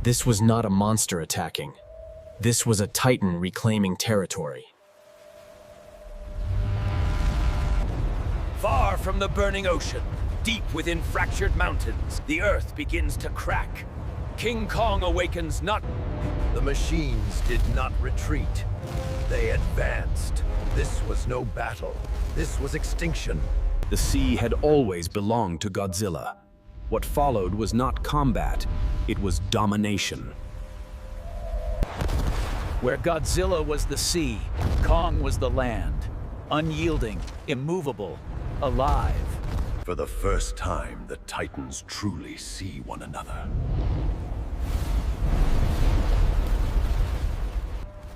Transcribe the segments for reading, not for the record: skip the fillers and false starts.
This was not a monster attacking. This was a Titan reclaiming territory. Far from the burning ocean, deep within fractured mountains, the earth begins to crack. King Kong awakens not... The machines did not retreat. They advanced. This was no battle. This was extinction. The sea had always belonged to Godzilla. What followed was not combat, it was domination. Where Godzilla was the sea, Kong was the land. Unyielding, immovable, alive. For the first time, the Titans truly see one another.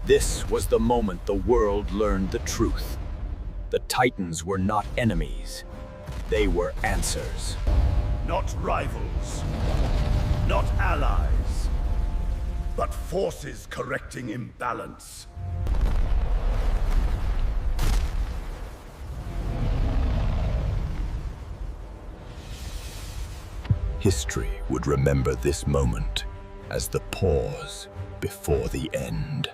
This was the moment the world learned the truth. The Titans were not enemies. They were answers. Not rivals, not allies, but forces correcting imbalance. History would remember this moment as the pause before the end.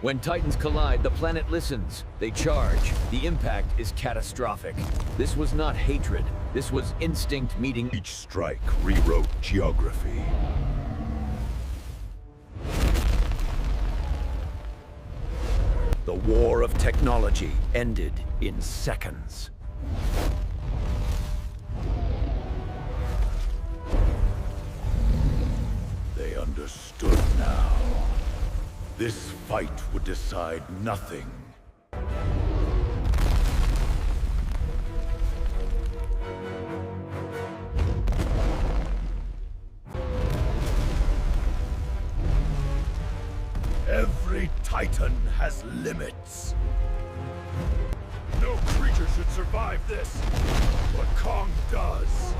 When Titans collide, the planet listens. They charge. The impact is catastrophic. This was not hatred. This was instinct meeting... Each strike rewrote geography. The war of technology ended in seconds. They understood now. This fight would decide nothing. Every Titan has limits. No creature should survive this, but Kong does.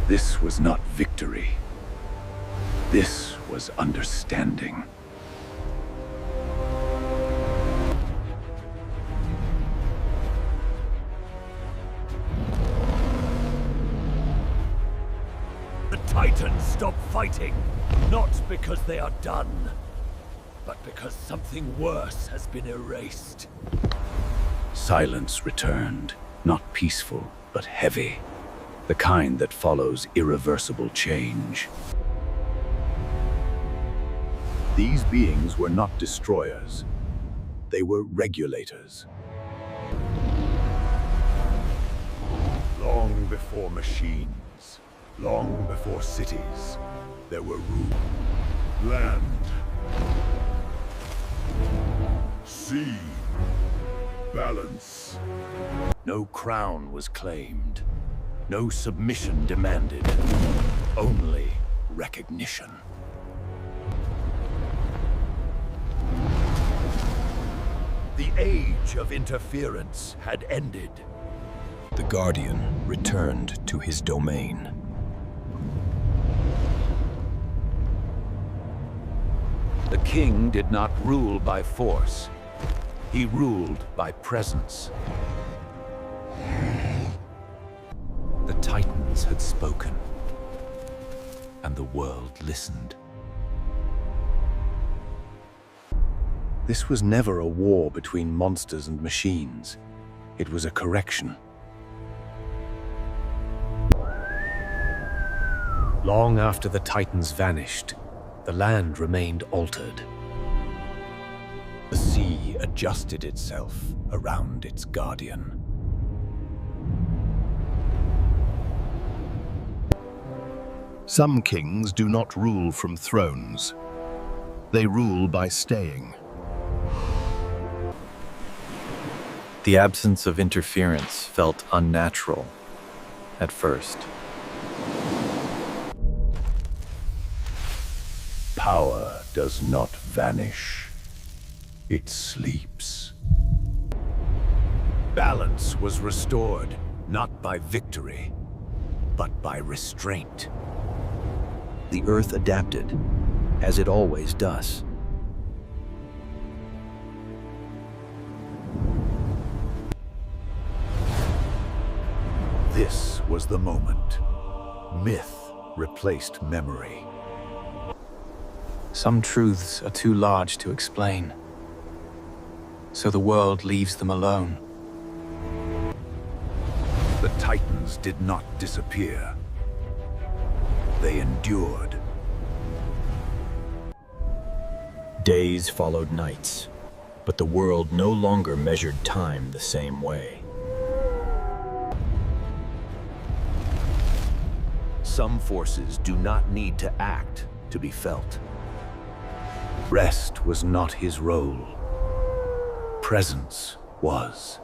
This was not victory. This was understanding. The Titans stop fighting, not because they are done, but because something worse has been erased. Silence returned, not peaceful, but heavy. The kind that follows irreversible change. These beings were not destroyers. They were regulators. Long before machines, long before cities, there were land, sea, balance. No crown was claimed. No submission demanded. Only recognition. The age of interference had ended. The Guardian returned to his domain. The king did not rule by force. He ruled by presence. The Titans had spoken, and the world listened. This was never a war between monsters and machines. It was a correction. Long after the Titans vanished, the land remained altered. The sea adjusted itself around its guardian. Some kings do not rule from thrones. They rule by staying. The absence of interference felt unnatural at first. Power does not vanish. It sleeps. Balance was restored, not by victory, but by restraint. The Earth adapted, as it always does. This was the moment. Myth replaced memory. Some truths are too large to explain, so the world leaves them alone. The Titans did not disappear. They endured. Days followed nights, but the world no longer measured time the same way. Some forces do not need to act to be felt. Rest was not his role. Presence was.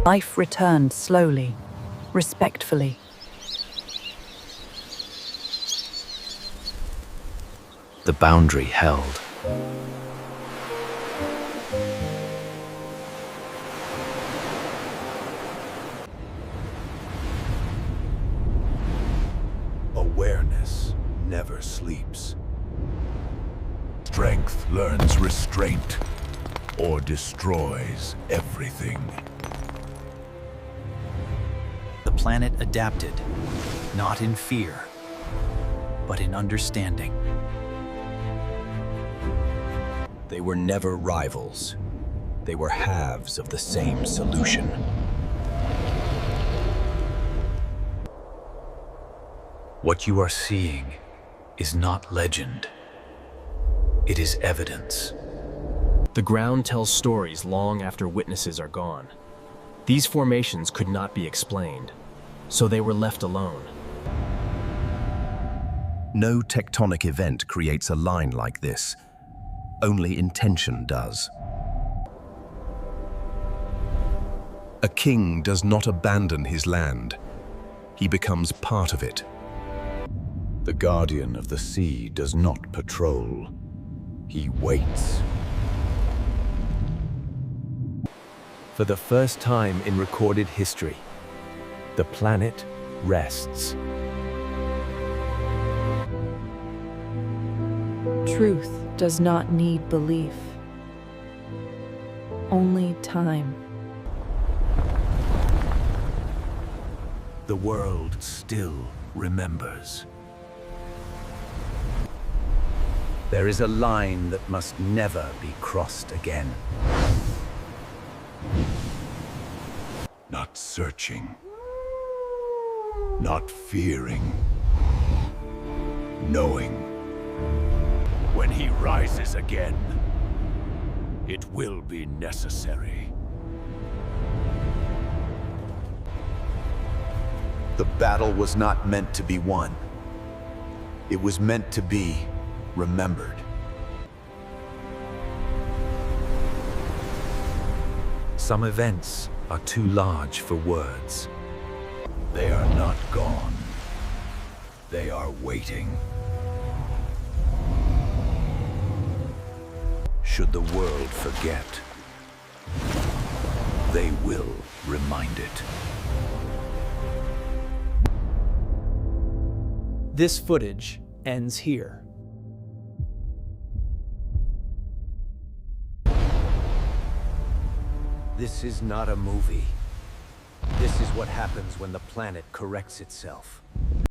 Life returned slowly, respectfully. The boundary held. Awareness never sleeps. Strength learns restraint or destroys everything. The planet adapted, not in fear, but in understanding. They were never rivals. They were halves of the same solution. What you are seeing is not legend. It is evidence. The ground tells stories long after witnesses are gone. These formations could not be explained, so they were left alone. No tectonic event creates a line like this. Only intention does. A king does not abandon his land. He becomes part of it. The guardian of the sea does not patrol. He waits. For the first time in recorded history, the planet rests. Truth does not need belief, only time. The world still remembers. There is a line that must never be crossed again. Not searching. Not fearing. Knowing. When he rises again, it will be necessary. The battle was not meant to be won. It was meant to be remembered. Some events are too large for words. They are not gone. They are waiting. Should the world forget, they will remind it. This footage ends here. This is not a movie. This is what happens when the planet corrects itself.